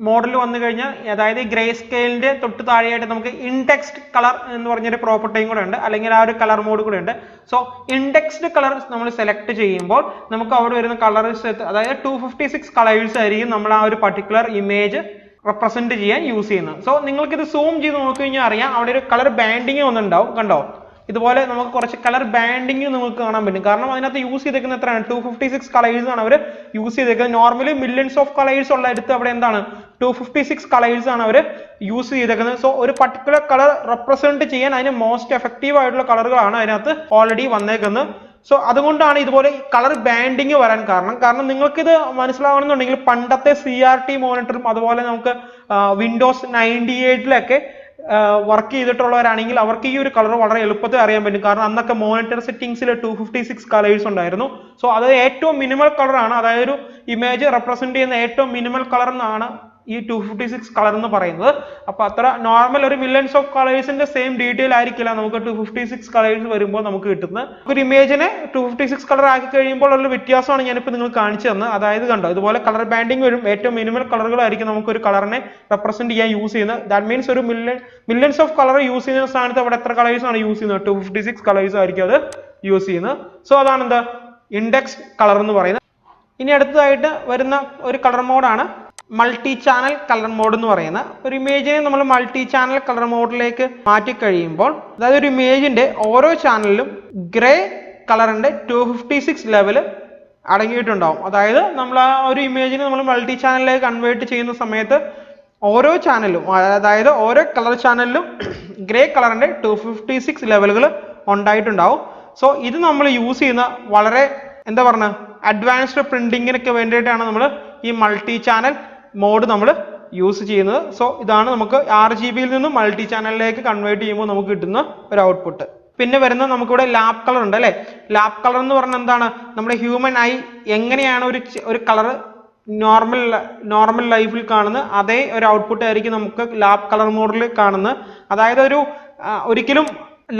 Model വന്നു കഴിഞ്ഞാൽ അതായത് ഗ്രേ സ്കെയിലിന്റെ തൊട്ട് താഴെയായിട്ട് നമുക്ക് ഇൻഡെക്സ്ഡ് കളർ എന്ന് പറഞ്ഞൊരു പ്രോപ്പർട്ടിയും കൂടെ ഉണ്ട്, അല്ലെങ്കിൽ ആ ഒരു കളർ മോഡ് കൂടെ ഉണ്ട്. സോ ഇൻഡെക്സ്ഡ് കളർ നമ്മൾ സെലക്ട് ചെയ്യുമ്പോൾ നമുക്ക് അവിടെ വരുന്ന കളേഴ്സ്, അതായത് 256 കളേഴ്സ് ആയിരിക്കും നമ്മൾ ആ ഒരു പർട്ടിക്കുലർ ഇമേജ് റെപ്രസെന്റ് ചെയ്യാൻ യൂസ് ചെയ്യുന്നത്. സോ നിങ്ങൾക്ക് ഇത് സൂം ചെയ്ത് നോക്കി കഴിഞ്ഞാൽ അറിയാം, അവിടെ ഒരു കളർ ബാൻഡിങ് ഒന്നുണ്ടാവും. കണ്ടോ, ഇതുപോലെ നമുക്ക് കുറച്ച് കളർ ബാൻഡിങ് നമുക്ക് കാണാൻ പറ്റും. കാരണം അതിനകത്ത് യൂസ് ചെയ്തേക്കുന്ന എത്രയാണ്, 256 കളേഴ്സ് ആണ് അവർ യൂസ് ചെയ്തേക്കുന്നത്. നോർമലി മില്യൺസ് ഓഫ് കളേഴ്സ് ഉള്ള എടുത്ത് അവിടെ എന്താണ് 256 കളേഴ്സ് ആണ് അവർ യൂസ് ചെയ്തേക്കുന്നത്. സോ ഒരു പർട്ടിക്കുലർ കളർ റെപ്രസെന്റ് ചെയ്യാൻ അതിന് മോസ്റ്റ് എഫക്റ്റീവ് ആയിട്ടുള്ള കളറുകളാണ് അതിനകത്ത് ഓൾറെഡി വന്നേക്കുന്നത്. സോ അതുകൊണ്ടാണ് ഇതുപോലെ കളർ ബാൻഡിങ് വരാൻ കാരണം നിങ്ങൾക്ക് ഇത് മനസ്സിലാവണമെന്നുണ്ടെങ്കിൽ പണ്ടത്തെ CRT മോണിറ്ററും അതുപോലെ നമുക്ക് വിൻഡോസ് 98 വർക്ക് ചെയ്തിട്ടുള്ളവരാണെങ്കിൽ അവർക്ക് ഈ ഒരു കളർ വളരെ എളുപ്പത്തിൽ അറിയാൻ പറ്റും. കാരണം അന്നൊക്കെ മോണിറ്റർ സെറ്റിംഗ്സിൽ 256 കളേഴ്സ് ഉണ്ടായിരുന്നു. സോ അത് ഏറ്റവും മിനിമൽ കളറാണ്, അതായത് ഒരു ഇമേജ് റെപ്രസെന്റ് ചെയ്യുന്ന ഏറ്റവും മിനിമൽ കളർ എന്നാണ് ഈ 256 കളർ എന്ന് പറയുന്നത്. അപ്പൊ അത്ര നോർമൽ ഒരു മില്യൺസ് ഓഫ് കളേഴ്സിന്റെ സെയിം ഡീറ്റെയിൽ ആയിരിക്കില്ല നമുക്ക് 256 കളേഴ്സ് വരുമ്പോൾ നമുക്ക് കിട്ടുന്നത്. ഒരു ഇമേജിനെ 256 കളർ ആക്കി കഴിയുമ്പോൾ ഉള്ള വ്യത്യാസമാണ് ഞാനിപ്പോൾ നിങ്ങൾക്ക് കാണിച്ചു തന്നത്. അതായത് കണ്ടോ, ഇതുപോലെ കളർ ബാൻഡിങ് വരും, ഏറ്റവും മിനിമൽ കളറുകളായിരിക്കും നമുക്ക് ഒരു കളറിനെ റെപ്രസെന്റ് ചെയ്യാൻ യൂസ് ചെയ്യുന്നത്. ദാറ്റ് മീൻസ് ഒരു മില്യൺസ് ഓഫ് കളർ യൂസ് ചെയ്യുന്ന സ്ഥാനത്ത് അവിടെ എത്ര കളേഴ്സ് ആണ് യൂസ് ചെയ്യുന്നത്, 256 കളേഴ്സ് ആയിരിക്കും അത് യൂസ് ചെയ്യുന്നത്. സോ അതാണ് എന്താ ഇൻഡെക്സ് കളർ എന്ന് പറയുന്നത്. ഇനി അടുത്തതായിട്ട് വരുന്ന ഒരു കളർ മോഡാണ് മൾട്ടി ചാനൽ കളർ മോഡ് എന്ന് പറയുന്ന. ഒരു ഇമേജിനെ നമ്മൾ മൾട്ടി ചാനൽ കളർ മോഡിലേക്ക് മാറ്റി കഴിയുമ്പോൾ, അതായത് ഒരു ഇമേജിന്റെ ഓരോ ചാനലിലും ഗ്രേ കളറിന്റെ 256 ലെവൽ അടങ്ങിയിട്ടുണ്ടാവും. അതായത് നമ്മൾ ആ ഒരു ഇമേജിനെ നമ്മൾ മൾട്ടി ചാനലിലേക്ക് കൺവേർട്ട് ചെയ്യുന്ന സമയത്ത് ഓരോ ചാനലും, അതായത് ഓരോ കളർ ചാനലിലും ഗ്രേ കളറിന്റെ 256 ലെവലുകൾ ഉണ്ടായിട്ടുണ്ടാവും. സോ ഇത് നമ്മൾ യൂസ് ചെയ്യുന്ന വളരെ എന്താ പറയുക അഡ്വാൻസ്ഡ് പ്രിന്റിങ്ങിനൊക്കെ വേണ്ടിയിട്ടാണ് നമ്മൾ ഈ മൾട്ടി ചാനൽ മോഡ് നമ്മൾ യൂസ് ചെയ്യുന്നത്. സോ ഇതാണ് നമുക്ക് RGBയിൽ നിന്നും മൾട്ടി ചാനലിലേക്ക് കൺവേർട്ട് ചെയ്യുമ്പോൾ നമുക്ക് കിട്ടുന്ന ഒരു ഔട്ട്പുട്ട്. പിന്നെ വരുന്ന നമുക്കിവിടെ ലാപ്പ് കളർ ഉണ്ട് അല്ലേ. ലാപ്പ് കളർ എന്ന് പറഞ്ഞാൽ എന്താണ്, നമ്മുടെ ഹ്യൂമൻ ഐ എങ്ങനെയാണ് ഒരു കളർ നോർമൽ ലൈഫിൽ കാണുന്നത് അതേ ഒരു ഔട്ട്പുട്ട് ആയിരിക്കും നമുക്ക് ലാപ്പ് കളർ മോഡിൽ കാണുന്നത്. അതായത് ഒരിക്കലും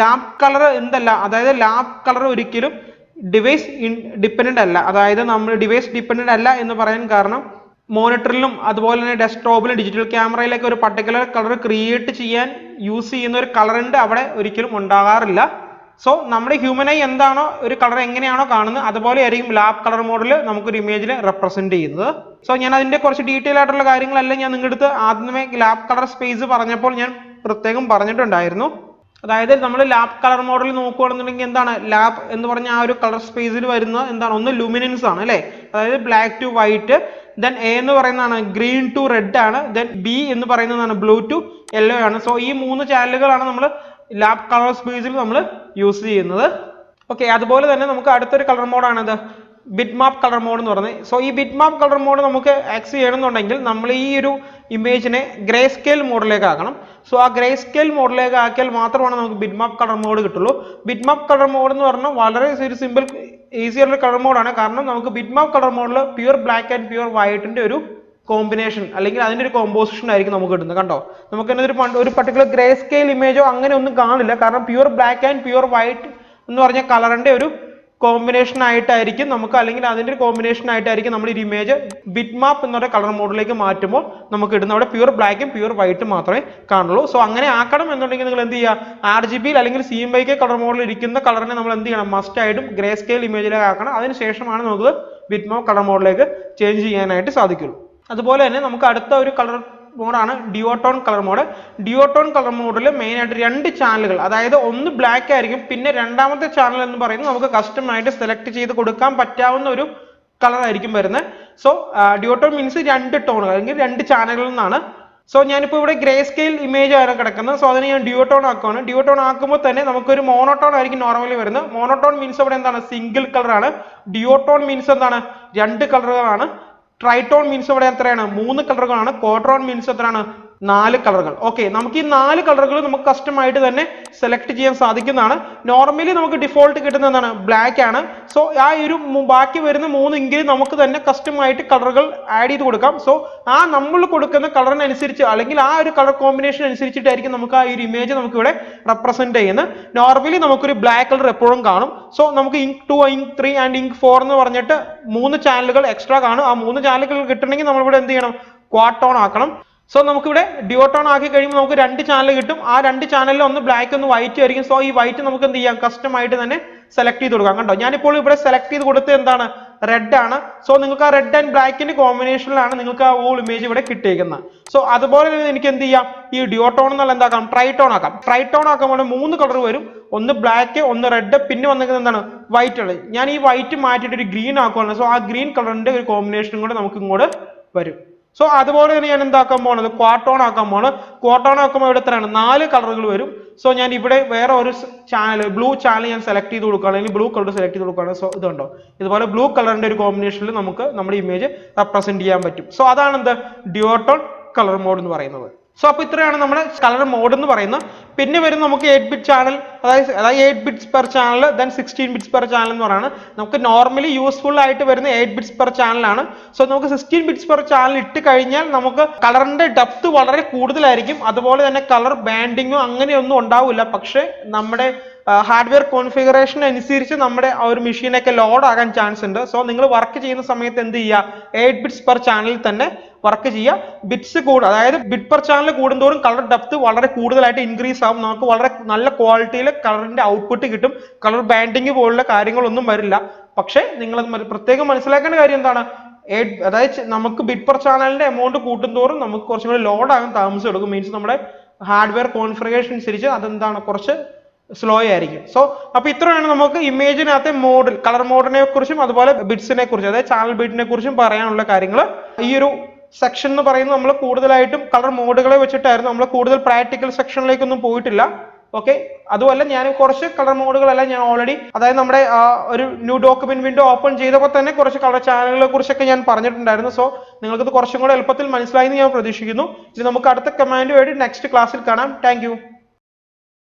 ലാപ്പ് കളർ എന്തല്ല, അതായത് ലാപ്പ് കളർ ഒരിക്കലും ഡിവൈസ് ഡിപ്പെൻഡന്റ് അല്ല. അതായത് നമ്മൾ ഡിവൈസ് ഡിപ്പെൻഡന്റ് അല്ല എന്ന് പറയാൻ കാരണം മോണിറ്ററിലും അതുപോലെ തന്നെ ഡെസ്ക്ടോപ്പിലും ഡിജിറ്റൽ ക്യാമറയിലൊക്കെ ഒരു പർട്ടിക്കുലർ കളർ ക്രിയേറ്റ് ചെയ്യാൻ യൂസ് ചെയ്യുന്ന ഒരു കളറിന്റെ അവിടെ ഒരിക്കലും ഉണ്ടാകാറില്ല. സോ നമ്മുടെ ഹ്യൂമൻ ഐ എന്താണോ ഒരു കളർ എങ്ങനെയാണോ കാണുന്നത് അതുപോലെ ആയിരിക്കും ലാപ്പ് കളർ മോഡിൽ നമുക്കൊരു ഇമേജിനെ റെപ്രസെന്റ് ചെയ്യുന്നത്. സോ ഞാൻ അതിന്റെ കുറച്ച് ഡീറ്റെയിൽ ആയിട്ടുള്ള കാര്യങ്ങളെല്ലാം ഞാൻ നിങ്ങളുടെ അടുത്ത് ആദ്യമേ ലാപ്പ് കളർ സ്പേസ് പറഞ്ഞപ്പോൾ ഞാൻ പ്രത്യേകം പറഞ്ഞിട്ടുണ്ടായിരുന്നു. അതായത് നമ്മൾ ലാപ്പ് കളർ മോഡൽ നോക്കുകയാണെന്നുണ്ടെങ്കിൽ എന്താണ് ലാപ്പ് എന്ന് പറഞ്ഞ ആ ഒരു കളർ സ്പേസിൽ വരുന്ന എന്താണ്, ഒന്ന് ലുമിനൻസ് ആണ് അല്ലെ, അതായത് black to white, then A എന്ന് പറയുന്നതാണ് ഗ്രീൻ ടു റെഡ് ആണ്, ദെൻ ബി എന്ന് പറയുന്നതാണ് ബ്ലൂ ടു യെല്ലോ ആണ്. സോ ഈ 3 ചാനലുകളാണ് നമ്മൾ ലാപ്പ് കളർ സ്പേസിൽ നമ്മൾ യൂസ് ചെയ്യുന്നത്. ഓക്കെ, അതുപോലെ തന്നെ നമുക്ക് അടുത്തൊരു കളർ മോഡാണ് ഇത് ബിറ്റ് മാപ്പ് കളർ മോഡ് എന്ന് പറയുന്നത്. സോ ഈ ബിറ്റ് മാപ്പ് കളർ മോഡ് നമുക്ക് ആക്സസ് ചെയ്യണമെന്നുണ്ടെങ്കിൽ നമ്മൾ ഈ ഒരു ഇമേജിനെ ഗ്രേ സ്കെയിൽ മോഡിലേക്ക് ആക്കണം. സോ ആ ഗ്രേ സ്കെയിൽ മോഡിലേക്ക് ആക്കിയാൽ മാത്രമാണ് നമുക്ക് ബിറ്റ് മാപ്പ് കളർ മോഡ് കിട്ടുള്ളൂ. ബിറ്റ് മാപ്പ് കളർ മോഡ് എന്ന് പറഞ്ഞാൽ വളരെ ഒരു സിമ്പിൾ ഈസി ആയിട്ടുള്ള കളർ മോഡാണ്. കാരണം നമുക്ക് ബിറ്റ് മാപ്പ് കളർ മോഡിൽ പ്യൂർ ബ്ലാക്ക് ആൻഡ് പ്യൂർ വൈറ്റിന്റെ ഒരു കോമ്പിനേഷൻ അല്ലെങ്കിൽ അതിന്റെ ഒരു കോമ്പോസിഷൻ ആയിരിക്കും നമുക്ക് കിട്ടുന്നത്. കണ്ടോ, നമുക്ക് ഒരു പർട്ടിക്കുലർ ഗ്രേ സ്കെയിൽ ഇമേജോ അങ്ങനെ ഒന്നും കാണില്ല. കാരണം pure black and pure white എന്ന് പറഞ്ഞ കളറിന്റെ ഒരു കോമ്പിനേഷൻ ആയിട്ടായിരിക്കും നമുക്ക്, അല്ലെങ്കിൽ അതിന്റെ ഒരു കോമ്പിനേഷൻ ആയിട്ടായിരിക്കും നമ്മൾ ഈ ഇമേജ് ബിറ്റ് മാപ്പ് എന്നുള്ള കളർ മോഡിലേക്ക് മാറ്റുമ്പോൾ നമുക്ക് ഇടുന്ന അവിടെ പ്യൂർ ബ്ലാക്കും പ്യൂർ വൈറ്റും മാത്രമേ കാണുള്ളൂ. സോ അങ്ങനെ ആക്കണം എന്നുണ്ടെങ്കിൽ നിങ്ങൾ എന്ത് ചെയ്യുക, RGBയിൽ അല്ലെങ്കിൽ CMYK കളർ മോഡിൽ ഇരിക്കുന്ന കളറിനെ നമ്മൾ എന്ത് ചെയ്യണം, മസ്റ്റ് ആയിട്ടും ഗ്രേ സ്കെയിൽ ഇമേജിലേക്ക് ആക്കണം. അതിനുശേഷമാണ് നമുക്ക് ബിറ്റ് മാപ്പ് കളർ മോഡിലേക്ക് ചേഞ്ച് ചെയ്യാനായിട്ട് സാധിക്കുള്ളൂ. അതുപോലെ തന്നെ നമുക്ക് അടുത്ത ഒരു കളർ മോഡാണ് ഡിയോട്ടോൺ കളർ മോഡ്. ഡിയോട്ടോൺ കളർ മോഡിൽ മെയിൻ ആയിട്ട് 2 ചാനലുകൾ, അതായത് ഒന്ന് ബ്ലാക്ക് ആയിരിക്കും, പിന്നെ രണ്ടാമത്തെ ചാനൽ എന്ന് പറയുന്നത് നമുക്ക് കസ്റ്റം ആയിട്ട് സെലക്ട് ചെയ്ത് കൊടുക്കാൻ പറ്റാവുന്ന ഒരു കളർ ആയിരിക്കും വരുന്നത്. സോ ഡിയോട്ടോൺ മീൻസ് 2 ടോണുകൾ അല്ലെങ്കിൽ 2 ചാനലുകൾ എന്നാണ്. സോ ഞാനിപ്പോൾ ഇവിടെ ഗ്രേ സ്കെയിൽ ഇമേജ് ആണ് കിടക്കുന്നത്. സോ അതിന് ഞാൻ ഡിയോട്ടോൺ ആക്കുവാണ്. ഡിയോട്ടോൺ ആക്കുമ്പോൾ തന്നെ നമുക്കൊരു മോണോട്ടോൺ ആയിരിക്കും നോർമലി വരുന്നത്. മോണോട്ടോൺ മീൻസ് അവിടെ എന്താണ്, സിംഗിൾ കളർ ആണ്. ഡിയോട്ടോൺ മീൻസ് എന്താണ്, 2 കളറുകളാണ്. ട്രൈറ്റോൺ മീൻസ് ഇവിടെ എത്രയാണ്, 3 കളറുകളാണ്. ക്വാഡ്രോൺ മീൻസ് എത്രയാണ്, 4 കളറുകൾ. ഓക്കെ, നമുക്ക് ഈ 4 കളറുകൾ നമുക്ക് കസ്റ്റം ആയിട്ട് തന്നെ സെലക്ട് ചെയ്യാൻ സാധിക്കുന്നതാണ്. നോർമലി നമുക്ക് ഡിഫോൾട്ട് കിട്ടുന്ന എന്താണ്, ബ്ലാക്ക് ആണ്. സോ ആ ഒരു ബാക്കി വരുന്ന 3 എങ്കിലും നമുക്ക് തന്നെ കസ്റ്റം ആയിട്ട് കളറുകൾ ആഡ് ചെയ്ത് കൊടുക്കാം. സോ ആ നമ്മൾ കൊടുക്കുന്ന കളറിനനുസരിച്ച് അല്ലെങ്കിൽ ആ ഒരു കളർ കോമ്പിനേഷൻ അനുസരിച്ചിട്ടായിരിക്കും നമുക്ക് ആ ഒരു ഇമേജ് നമുക്ക് ഇവിടെ റെപ്രസെന്റ് ചെയ്യുന്നത്. നോർമലി നമുക്കൊരു ബ്ലാക്ക് കളർ എപ്പോഴും കാണും. സോ നമുക്ക് ഇങ്ക് 2, ഇങ്ക് 3 ആൻഡ് ഇങ്ക് 4 എന്ന് പറഞ്ഞിട്ട് 3 ചാനലുകൾ എക്സ്ട്രാ കാണും. ആ 3 ചാനലുകൾ കിട്ടണമെങ്കിൽ നമ്മളിവിടെ എന്ത് ചെയ്യണം, ക്വാഡ് ടോൺ ആക്കണം. സോ നമുക്കിവിടെ ഡ്യൂട്ടോൺ ആക്കി കഴിയുമ്പോൾ നമുക്ക് 2 ചാനൽ കിട്ടും. ആ 2 ചാനലിൽ ഒന്ന് ബ്ലാക്ക് ഒന്ന് വൈറ്റ് ആയിരിക്കും. സോ ഈ വൈറ്റ് നമുക്ക് എന്ത് ചെയ്യാം, കസ്റ്റം ആയിട്ട് തന്നെ സെലക്ട് ചെയ്ത് കൊടുക്കാം. കണ്ടോ, ഞാനിപ്പോൾ ഇവിടെ സെലക്ട് ചെയ്ത് കൊടുത്തത് എന്താണ്, റെഡ് ആണ്. സോ നിങ്ങൾക്ക് ആ റെഡ് ആൻഡ് ബ്ലാക്കിന്റെ കോമ്പിനേഷനിലാണ് നിങ്ങൾക്ക് ആ ഹോൾ ഇമേജ് ഇവിടെ കിട്ടിയിരിക്കുന്നത്. സോ അതുപോലെ തന്നെ എനിക്ക് എന്ത് ചെയ്യാം, ഈ ഡ്യൂട്ടോൺ എന്നുള്ള എന്താക്കാം, ട്രൈടോൺ ആക്കാം. ട്രൈടോൺ ആക്കുമ്പോൾ 3 കളർ വരും, ഒന്ന് ബ്ലാക്ക്, ഒന്ന് റെഡ്, പിന്നെ വന്നിരിക്കുന്നത് എന്താണ്, വൈറ്റ് ആണ്. ഞാൻ ഈ വൈറ്റ് മാറ്റിയിട്ട് ഒരു ഗ്രീൻ ആക്കുവാണ്. സോ ആ ഗ്രീൻ കളറിന്റെ ഒരു കോമ്പിനേഷനും കൂടെ നമുക്ക് ഇങ്ങോട്ട് വരും. സോ അതുപോലെ തന്നെ ഞാൻ എന്താക്കാൻ പോകുന്നത്, ക്വാഡ് ടോൺ ആക്കാൻ പോകുന്നത്. ക്വാഡ് ടോൺ ആക്കുമ്പോൾ ഇവിടെ എത്രയാണ്, 4 കളറുകൾ വരും. സോ ഞാൻ ഇവിടെ വേറെ ഒരു ചാനൽ, ബ്ലൂ ചാനൽ ഞാൻ സെലക്ട് ചെയ്ത് കൊടുക്കുകയാണ്, അല്ലെങ്കിൽ ബ്ലൂ കളർ സെലക്ട് ചെയ്ത് കൊടുക്കുകയാണ്. സോ ഇതുണ്ടോ, ഇതുപോലെ ബ്ലൂ കളറിന്റെ ഒരു കോമ്പിനേഷനിൽ നമുക്ക് നമ്മുടെ ഇമേജ് റെപ്രസെന്റ് ചെയ്യാൻ പറ്റും. സോ അതാണ് എന്ത്, ഡ്യൂട്ടോൺ കളർ മോഡ് എന്ന് പറയുന്നത്. സോ അപ്പോൾ ഇത്രയാണ് നമ്മുടെ കളർ മോഡ് എന്ന് പറയുന്നത്. പിന്നെ വരും നമുക്ക് 8 ബിറ്റ് ചാനൽ, അതായത് 8 bits per channel, then 16 bits per channel എന്ന് പറയുന്നത്. നമുക്ക് നോർമലി യൂസ്ഫുൾ ആയിട്ട് വരുന്ന 8 ബിറ്റ്സ് പെർ ചാനലാണ്. സോ നമുക്ക് 16 ബിറ്റ്സ് പെർ ചാനൽ ഇട്ട് കഴിഞ്ഞാൽ നമുക്ക് കളറിന്റെ ഡെപ്ത് വളരെ കൂടുതലായിരിക്കും. അതുപോലെ തന്നെ കളർ ബാൻഡിങ്ങോ അങ്ങനെയൊന്നും ഉണ്ടാവില്ല. പക്ഷെ നമ്മുടെ ഹാർഡ്വെയർ കോൺഫിഗറേഷൻ അനുസരിച്ച് നമ്മുടെ ആ ഒരു മെഷീനൊക്കെ ലോഡ് ആകാൻ ചാൻസ് ഉണ്ട്. സോ നിങ്ങൾ വർക്ക് ചെയ്യുന്ന സമയത്ത് എന്ത് ചെയ്യുക, 8 ബിറ്റ്സ് പെർ ചാനലിൽ തന്നെ വർക്ക് ചെയ്യുക. ബിറ്റ്സ് കൂടും, അതായത് ബിറ്റ് പെർ ചാനൽ കൂടുന്തോറും കളർ ഡെപ്ത് വളരെ കൂടുതലായിട്ട് ഇൻക്രീസ് ആവും. നമുക്ക് വളരെ നല്ല ക്വാളിറ്റിയിൽ കളറിന്റെ ഔട്ട്പുട്ട് കിട്ടും. കളർ ബാൻഡിങ് പോലുള്ള കാര്യങ്ങളൊന്നും വരില്ല. പക്ഷെ നിങ്ങൾ പ്രത്യേകം മനസ്സിലാക്കേണ്ട കാര്യം എന്താണ്, അതായത് നമുക്ക് ബിറ്റ് പെർ ചാനലിന്റെ എമൗണ്ട് കൂട്ടുന്തോറും നമുക്ക് കുറച്ചും കൂടി ലോഡ് ആകാൻ താമസം എടുക്കും. മീൻസ് നമ്മുടെ ഹാർഡ്വെയർ കോൺഫിഗറേഷൻ അനുസരിച്ച് അതെന്താണ്, കുറച്ച് സ്ലോ ആയിരിക്കും. സോ അപ്പൊ ഇത്രയാണ് നമുക്ക് ഇമേജിനകത്തെ മോഡ്, കളർ മോഡിനെ കുറിച്ചും അതുപോലെ ബിറ്റ്സിനെ കുറിച്ചും, അതായത് ചാനൽ ബിറ്റിനെ കുറിച്ചും പറയാനുള്ള കാര്യങ്ങൾ. ഈ ഒരു സെക്ഷൻ എന്ന് പറയുന്നത് നമ്മൾ കൂടുതലായിട്ടും കളർ മോഡുകളെ വെച്ചിട്ടായിരുന്നു. നമ്മൾ കൂടുതൽ പ്രാക്ടിക്കൽ സെക്ഷനിലേക്കൊന്നും പോയിട്ടില്ല. ഓക്കെ, അതുമല്ല ഞാൻ കുറച്ച് കളർ മോഡുകളെല്ലാം ഞാൻ ഓൾറെഡി, അതായത് നമ്മുടെ ഒരു ന്യൂ ഡോക്യുമെന്റ് വിൻഡോ ഓപ്പൺ ചെയ്തപ്പോൾ തന്നെ കുറച്ച് കളർ ചാനലുകളെ കുറിച്ചൊക്കെ ഞാൻ പറഞ്ഞിട്ടുണ്ടായിരുന്നു. സോ നിങ്ങൾക്കത് കുറച്ചും കൂടെ എളുപ്പത്തിൽ മനസ്സിലായി എന്ന് ഞാൻ പ്രതീക്ഷിക്കുന്നു. ഇനി നമുക്ക് അടുത്ത കമാൻഡുമായിട്ട് നെക്സ്റ്റ് ക്ലാസ്സിൽ കാണാം. താങ്ക്